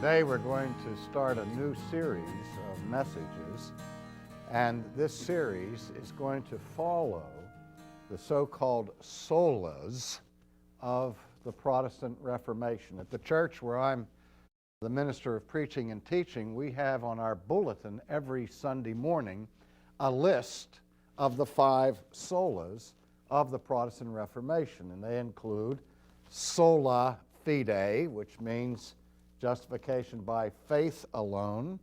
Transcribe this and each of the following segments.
Today we're going to start a new series of messages, and this series is going to follow the so-called solas of the Protestant Reformation. At the church where I'm the minister of preaching and teaching, we have on our bulletin every Sunday morning a list of the 5 solas of the Protestant Reformation, and they include sola fide, which means justification by faith alone;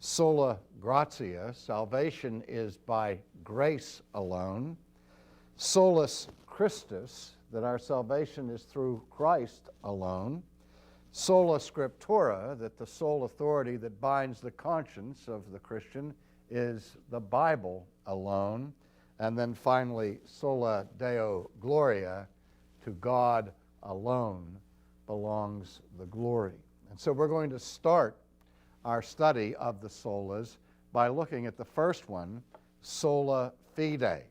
sola gratia, salvation is by grace alone; solus Christus, that our salvation is through Christ alone; sola scriptura, that the sole authority that binds the conscience of the Christian is the Bible alone; and then finally sola deo gloria, to God alone belongs the glory. And so we're going to start our study of the solas by looking at the first one, sola fide.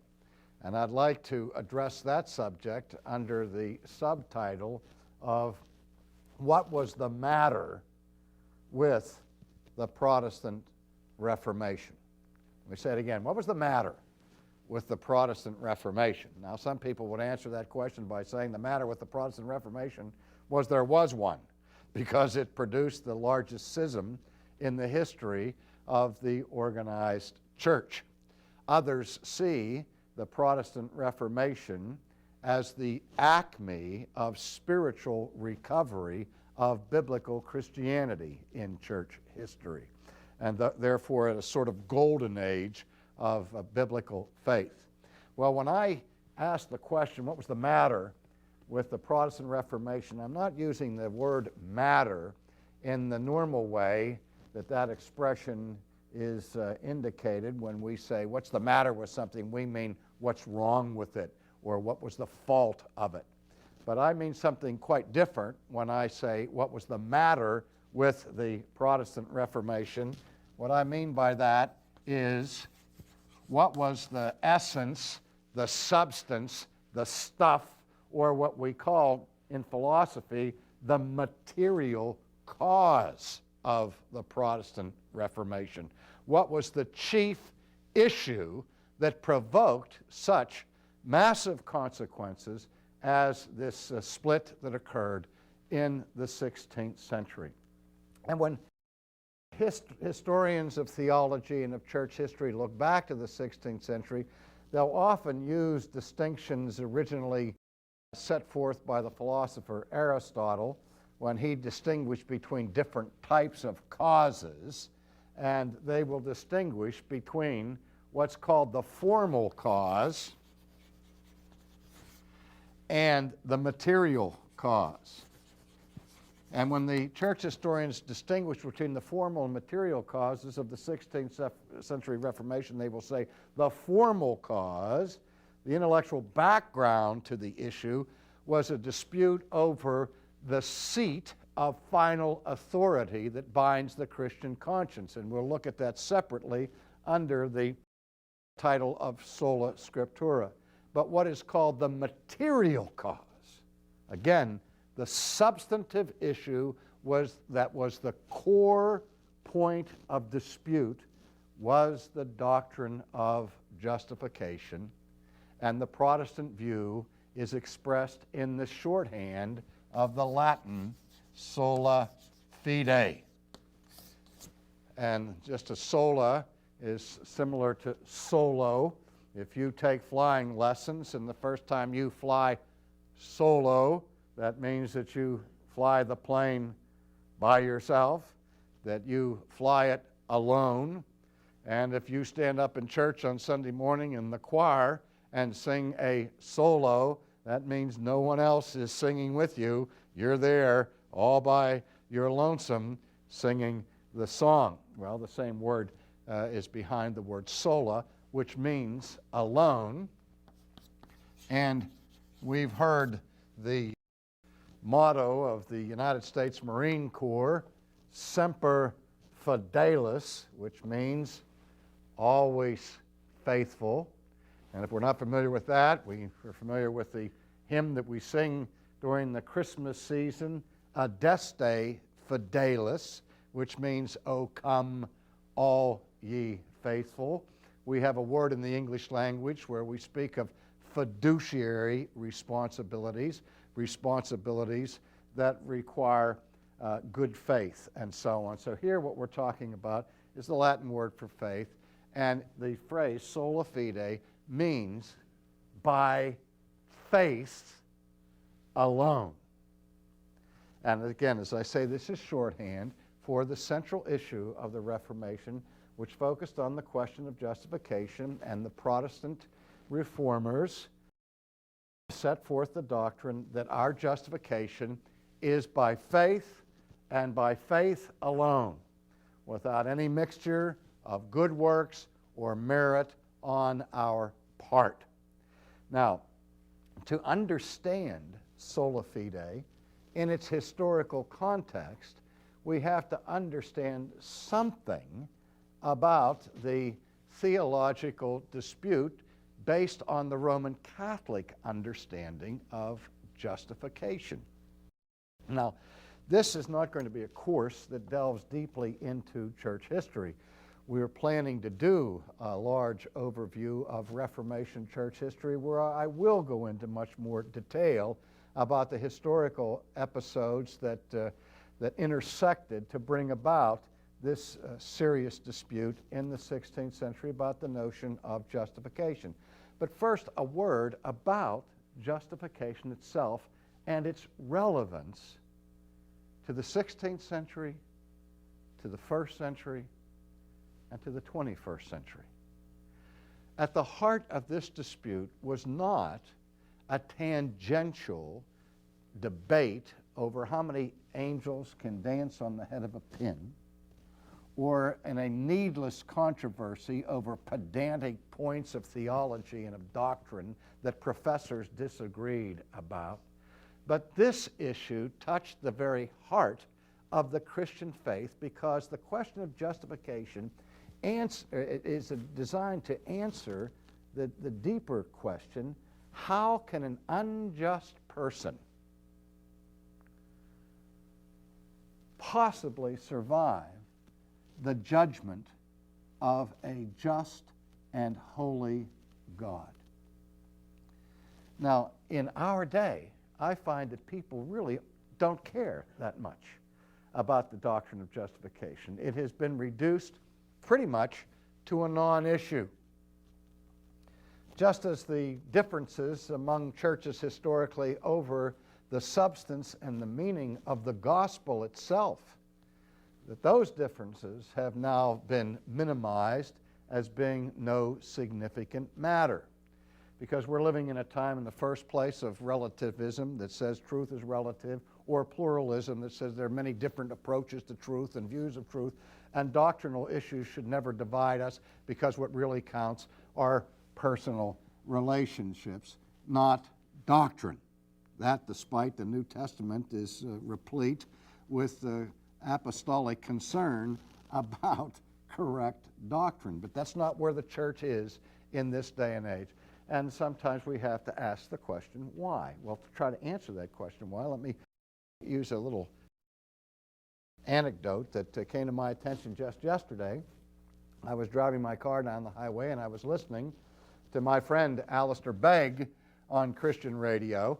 And I'd like to address that subject under the subtitle of what was the matter with the Protestant Reformation. Let me say it again. What was the matter with the Protestant Reformation? Now, some people would answer that question by saying the matter with the Protestant Reformation was there was one, because it produced the largest schism in the history of the organized church. Others see the Protestant Reformation as the acme of spiritual recovery of biblical Christianity in church history, and therefore a sort of golden age of biblical faith. Well, when I asked the question, what was the matter with the Protestant Reformation, I'm not using the word matter in the normal way that expression is indicated when we say, what's the matter with something? We mean, what's wrong with it, or what was the fault of it? But I mean something quite different when I say, what was the matter with the Protestant Reformation? What I mean by that is, what was the essence, the substance, the stuff, or what we call in philosophy the material cause of the Protestant Reformation? What was the chief issue that provoked such massive consequences as this split that occurred in the 16th century? And when historians of theology and of church history look back to the 16th century, they'll often use distinctions originally set forth by the philosopher Aristotle when he distinguished between different types of causes, and they will distinguish between what's called the formal cause and the material cause. And when the church historians distinguish between the formal and material causes of the 16th century Reformation, they will say the formal cause, the intellectual background to the issue, was a dispute over the seat of final authority that binds the Christian conscience. And we'll look at that separately under the title of sola scriptura. But what is called the material cause, again, the substantive issue was the core point of dispute, was the doctrine of justification. And the Protestant view is expressed in the shorthand of the Latin sola fide. And just as sola is similar to solo, if you take flying lessons and the first time you fly solo, that means that you fly the plane by yourself, that you fly it alone. And if you stand up in church on Sunday morning in the choir and sing a solo, that means no one else is singing with you. You're there all by your lonesome singing the song. Well, the same word is behind the word sola, which means alone. And we've heard the motto of the United States Marine Corps, Semper Fidelis, which means always faithful. And if we're not familiar with that, we're familiar with the hymn that we sing during the Christmas season, Adeste fidelis, which means, "O come, all ye faithful." We have a word in the English language where we speak of fiduciary responsibilities, responsibilities that require good faith and so on. So here what we're talking about is the Latin word for faith, and the phrase sola fide means by faith alone. And again, as I say, this is shorthand for the central issue of the Reformation, which focused on the question of justification, and the Protestant reformers set forth the doctrine that our justification is by faith and by faith alone, without any mixture of good works or merit on our part. Now, to understand sola fide in its historical context, we have to understand something about the theological dispute based on the Roman Catholic understanding of justification. Now, this is not going to be a course that delves deeply into church history. We're planning to do a large overview of Reformation church history where I will go into much more detail about the historical episodes that intersected to bring about this serious dispute in the 16th century about the notion of justification. But first, a word about justification itself and its relevance to the 16th century, to the 1st century, and to the 21st century. At the heart of this dispute was not a tangential debate over how many angels can dance on the head of a pin, or in a needless controversy over pedantic points of theology and of doctrine that professors disagreed about. But this issue touched the very heart of the Christian faith, because the question of justification is designed to answer the deeper question: how can an unjust person possibly survive the judgment of a just and holy God? Now, in our day, I find that people really don't care that much about the doctrine of justification. It has been reduced pretty much to a non-issue. Just as the differences among churches historically over the substance and the meaning of the gospel itself, that those differences have now been minimized as being no significant matter. Because we're living in a time, in the first place, of relativism that says truth is relative, or pluralism that says there are many different approaches to truth and views of truth, and doctrinal issues should never divide us, because what really counts are personal relationships, not doctrine. That, despite the New Testament is replete with apostolic concern about correct doctrine. But that's not where the church is in this day and age. And sometimes we have to ask the question, why? Well, to try to answer that question, why, let me use a little anecdote that came to my attention just yesterday. I was driving my car down the highway, and I was listening to my friend Alistair Begg on Christian radio,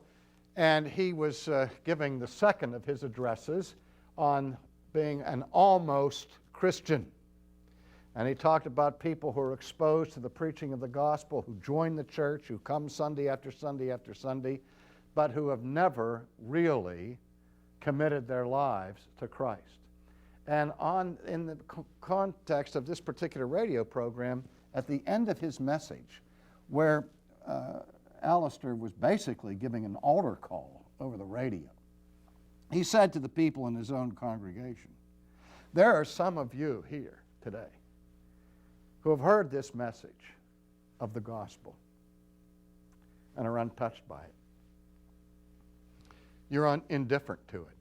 and he was giving the second of his addresses on being an almost Christian. And he talked about people who are exposed to the preaching of the gospel, who join the church, who come Sunday after Sunday after Sunday, but who have never really committed their lives to Christ. And in the context of this particular radio program, at the end of his message, where Alistair was basically giving an altar call over the radio, he said to the people in his own congregation, "There are some of you here today who have heard this message of the gospel and are untouched by it. You're indifferent to it,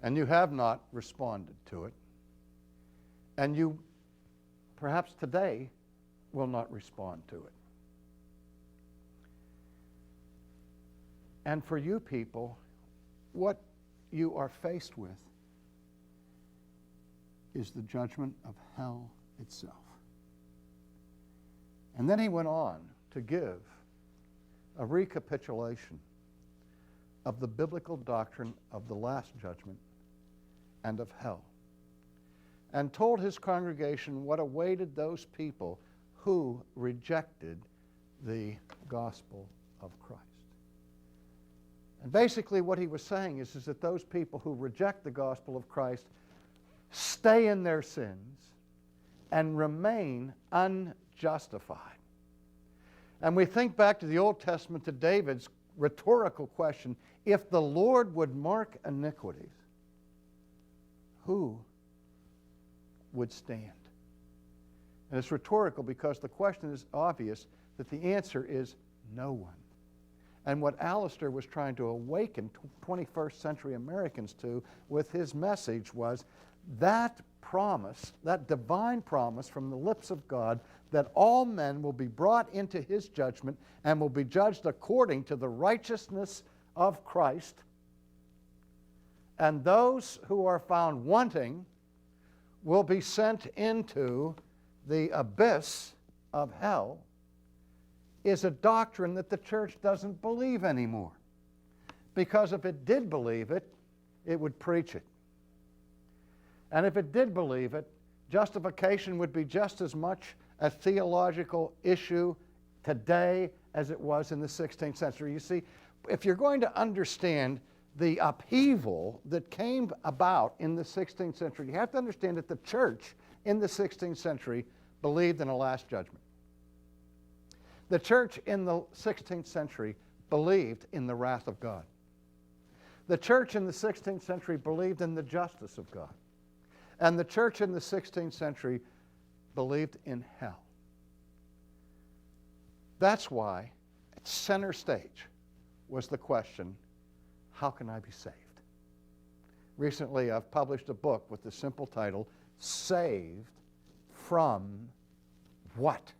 and you have not responded to it, and you perhaps today will not respond to it. And for you people, what you are faced with is the judgment of hell itself. And then he went on to give a recapitulation of the biblical doctrine of the last judgment and of hell, and told his congregation what awaited those people who rejected the gospel of Christ. And basically what he was saying is that those people who reject the gospel of Christ stay in their sins and remain unjustified. And we think back to the Old Testament, to David's rhetorical question, if the Lord would mark iniquities, who would stand? And it's rhetorical because the question is obvious, that the answer is no one. And what Alistair was trying to awaken 21st century Americans to with his message was that promise, that divine promise from the lips of God, that all men will be brought into his judgment and will be judged according to the righteousness of Christ. And those who are found wanting will be sent into the abyss of hell, is a doctrine that the church doesn't believe anymore. Because if it did believe it, it would preach it. And if it did believe it, justification would be just as much a theological issue today as it was in the 16th century. You see, if you're going to understand the upheaval that came about in the 16th century, you have to understand that the church in the 16th century believed in a last judgment. The church in the 16th century believed in the wrath of God. The church in the 16th century believed in the justice of God. And the church in the 16th century believed in hell. That's why at center stage was the question, how can I be saved? Recently, I've published a book with the simple title, Saved from What?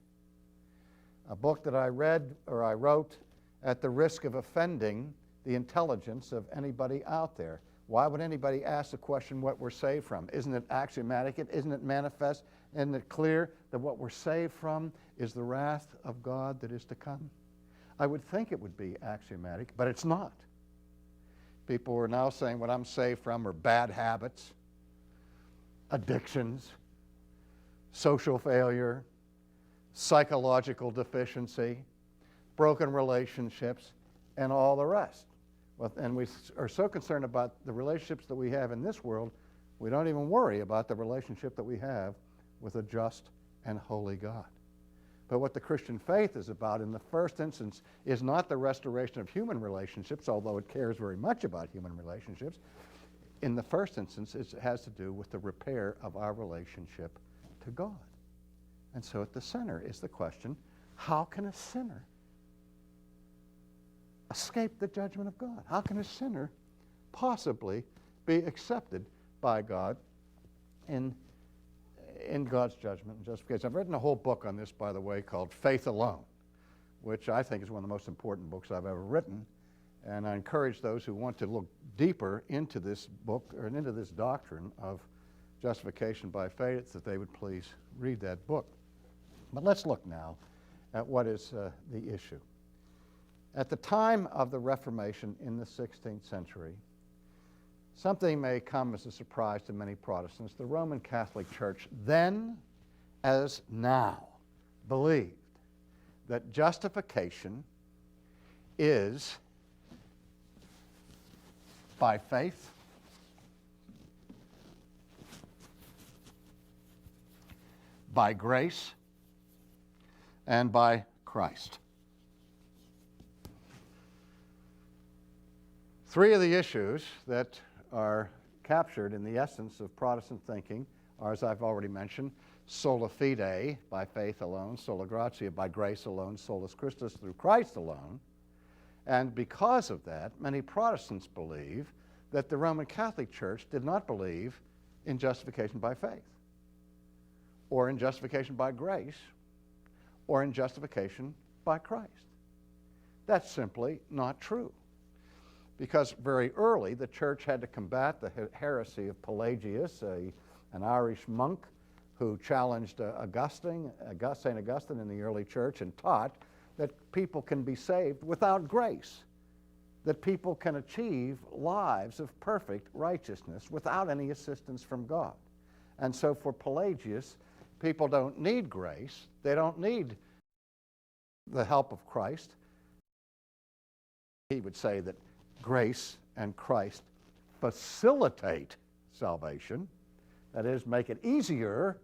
A book that I wrote at the risk of offending the intelligence of anybody out there. Why would anybody ask the question what we're saved from? Isn't it axiomatic? Isn't it manifest? Isn't it clear that what we're saved from is the wrath of God that is to come? I would think it would be axiomatic, but it's not. People are now saying what I'm saved from are bad habits, addictions, social failure, psychological deficiency, broken relationships, and all the rest. And we are so concerned about the relationships that we have in this world, we don't even worry about the relationship that we have with a just and holy God. But what the Christian faith is about in the first instance is not the restoration of human relationships, although it cares very much about human relationships. In the first instance, it has to do with the repair of our relationship to God. And so at the center is the question, how can a sinner escape the judgment of God? How can a sinner possibly be accepted by God in God's judgment and justification? I've written a whole book on this, by the way, called Faith Alone, which I think is one of the most important books I've ever written. And I encourage those who want to look deeper into this book or into this doctrine of justification by faith that they would please read that book. But let's look now at what is the issue. At the time of the Reformation in the 16th century, something may come as a surprise to many Protestants. The Roman Catholic Church, then as now, believed that justification is by faith, by grace, and by Christ. Three of the issues that are captured in the essence of Protestant thinking are, as I've already mentioned, sola fide, by faith alone, sola gratia, by grace alone, solus Christus, through Christ alone. And because of that, many Protestants believe that the Roman Catholic Church did not believe in justification by faith, or in justification by grace, or in justification by Christ. That's simply not true. because very early the church had to combat the heresy of Pelagius, an Irish monk who challenged St. Augustine in the early church and taught that people can be saved without grace, that people can achieve lives of perfect righteousness without any assistance from God. And so for Pelagius, people don't need grace, they don't need the help of Christ. He would say that grace and Christ facilitate salvation, that is, make it easier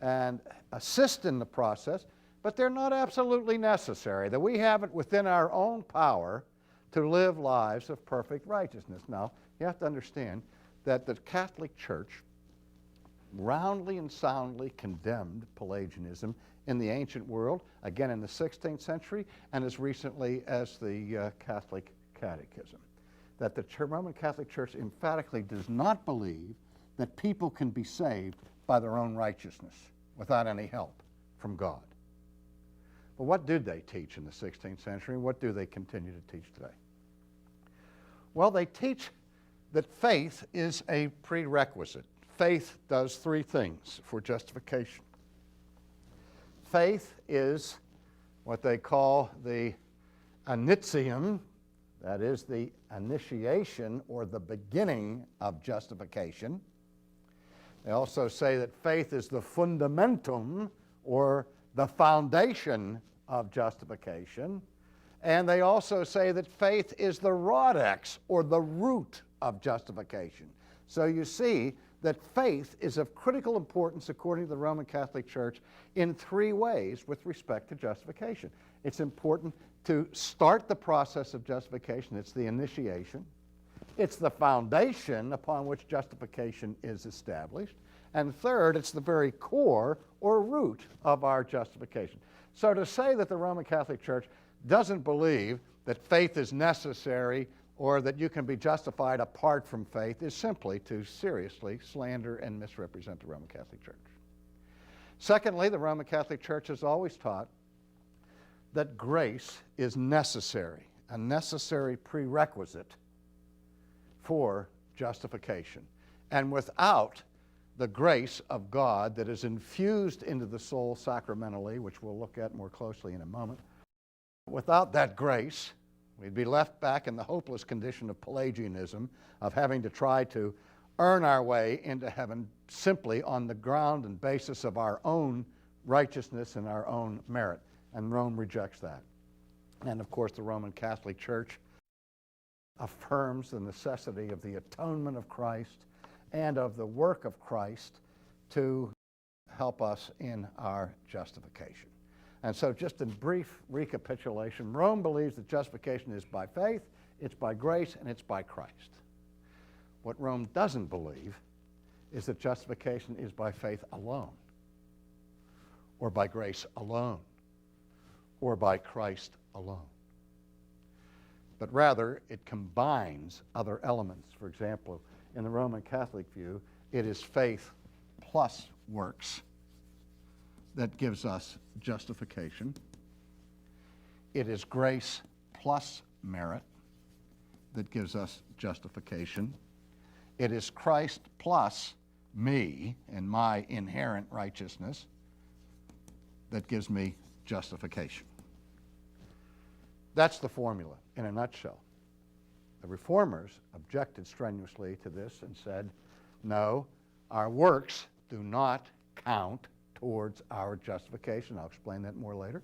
and assist in the process, but they're not absolutely necessary, that we have it within our own power to live lives of perfect righteousness. Now, you have to understand that the Catholic Church roundly and soundly condemned Pelagianism in the ancient world, again in the 16th century, and as recently as the Catholic Catechism. That the Roman Catholic Church emphatically does not believe that people can be saved by their own righteousness without any help from God. But what did they teach in the 16th century? What do they continue to teach today? Well, they teach that faith is a prerequisite. Faith does three things for justification. Faith is what they call the initium, that is the initiation or the beginning of justification. They also say that faith is the fundamentum or the foundation of justification. And they also say that faith is the rhodex or the root of justification. So you see that faith is of critical importance according to the Roman Catholic Church in three ways with respect to justification. It's important to start the process of justification. It's the initiation. It's the foundation upon which justification is established. And third, it's the very core or root of our justification. So to say that the Roman Catholic Church doesn't believe that faith is necessary or that you can be justified apart from faith is simply to seriously slander and misrepresent the Roman Catholic Church. Secondly, the Roman Catholic Church has always taught that grace is necessary, a necessary prerequisite for justification. And without the grace of God that is infused into the soul sacramentally, which we'll look at more closely in a moment, without that grace, we'd be left back in the hopeless condition of Pelagianism, of having to try to earn our way into heaven simply on the ground and basis of our own righteousness and our own merit. And Rome rejects that. And of course, the Roman Catholic Church affirms the necessity of the atonement of Christ and of the work of Christ to help us in our justification. And so just in brief recapitulation, Rome believes that justification is by faith, it's by grace, and it's by Christ. What Rome doesn't believe is that justification is by faith alone, or by grace alone, or by Christ alone. But rather, it combines other elements. For example, in the Roman Catholic view, it is faith plus works that gives us justification. It is grace plus merit that gives us justification. It is Christ plus me and my inherent righteousness that gives me justification. That's the formula in a nutshell. The Reformers objected strenuously to this and said, no, our works do not count towards our justification. I'll explain that more later.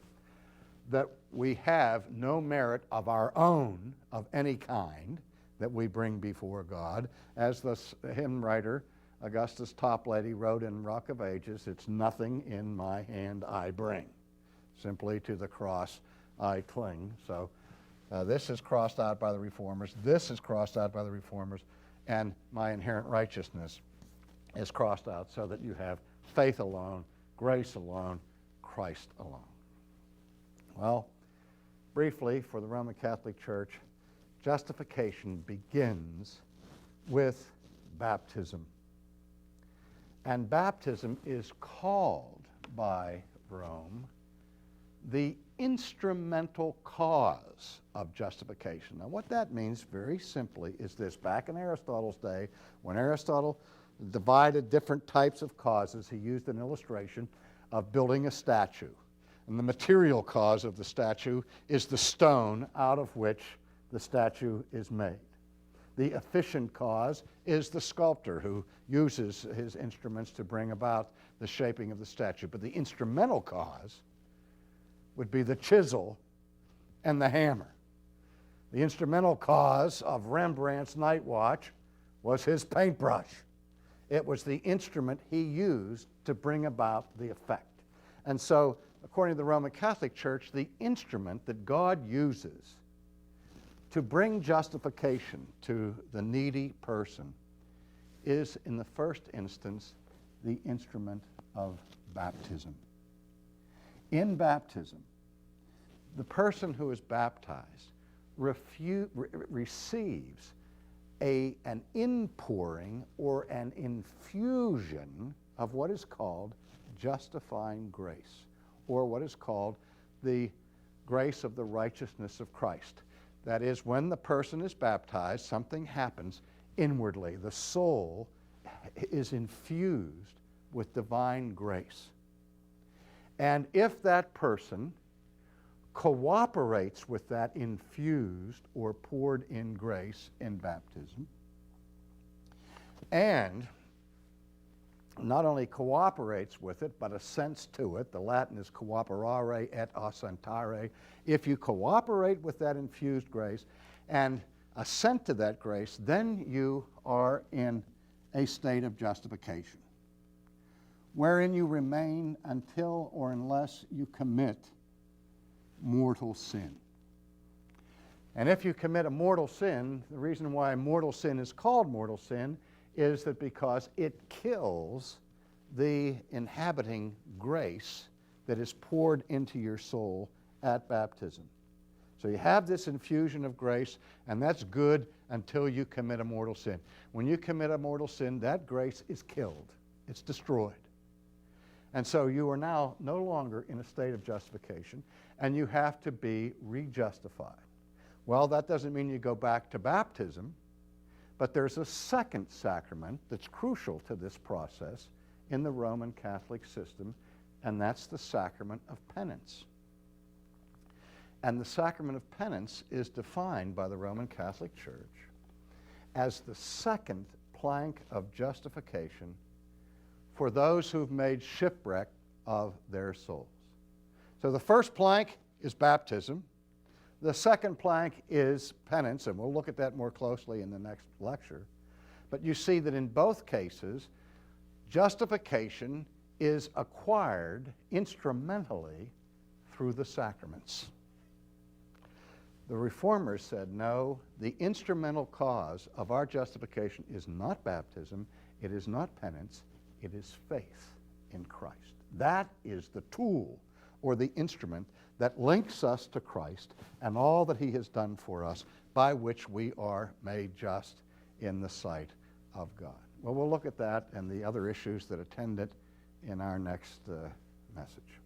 That we have no merit of our own of any kind that we bring before God. As the hymn writer Augustus Toplady wrote in Rock of Ages, it's nothing in my hand I bring. Simply to the cross I cling. So this is crossed out by the Reformers. This is crossed out by the Reformers. And my inherent righteousness is crossed out so that you have faith alone, grace alone, Christ alone. Well, briefly, for the Roman Catholic Church, justification begins with baptism. And baptism is called by Rome the instrumental cause of justification. Now what that means very simply is this. Back in Aristotle's day, when Aristotle divided different types of causes, he used an illustration of building a statue. And the material cause of the statue is the stone out of which the statue is made. The efficient cause is the sculptor who uses his instruments to bring about the shaping of the statue. But the instrumental cause would be the chisel and the hammer. The instrumental cause of Rembrandt's Night Watch was his paintbrush. It was the instrument he used to bring about the effect. And so, according to the Roman Catholic Church, the instrument that God uses to bring justification to the needy person is, in the first instance, the instrument of baptism. In baptism, the person who is baptized receives an inpouring or an infusion of what is called justifying grace, or what is called the grace of the righteousness of Christ. That is, when the person is baptized, something happens inwardly. The soul is infused with divine grace. And if that person cooperates with that infused or poured in grace in baptism, and not only cooperates with it, but assents to it. The Latin is cooperare et assentare. If you cooperate with that infused grace and assent to that grace, then you are in a state of justification, wherein you remain until or unless you commit mortal sin. And if you commit a mortal sin, the reason why mortal sin is called mortal sin is that because it kills the inhabiting grace that is poured into your soul at baptism. So you have this infusion of grace, and that's good until you commit a mortal sin. When you commit a mortal sin, that grace is killed. It's destroyed. And so you are now no longer in a state of justification, and you have to be rejustified. Well, that doesn't mean you go back to baptism, but there's a second sacrament that's crucial to this process in the Roman Catholic system, and that's the sacrament of penance. And the sacrament of penance is defined by the Roman Catholic Church as the second plank of justification for those who've made shipwreck of their souls. So the first plank is baptism. The second plank is penance, and we'll look at that more closely in the next lecture. But you see that in both cases, justification is acquired instrumentally through the sacraments. The Reformers said, no, the instrumental cause of our justification is not baptism, it is not penance, it is faith in Christ. That is the tool or the instrument that links us to Christ and all that he has done for us, by which we are made just in the sight of God. Well, we'll look at that and the other issues that attend it in our next message.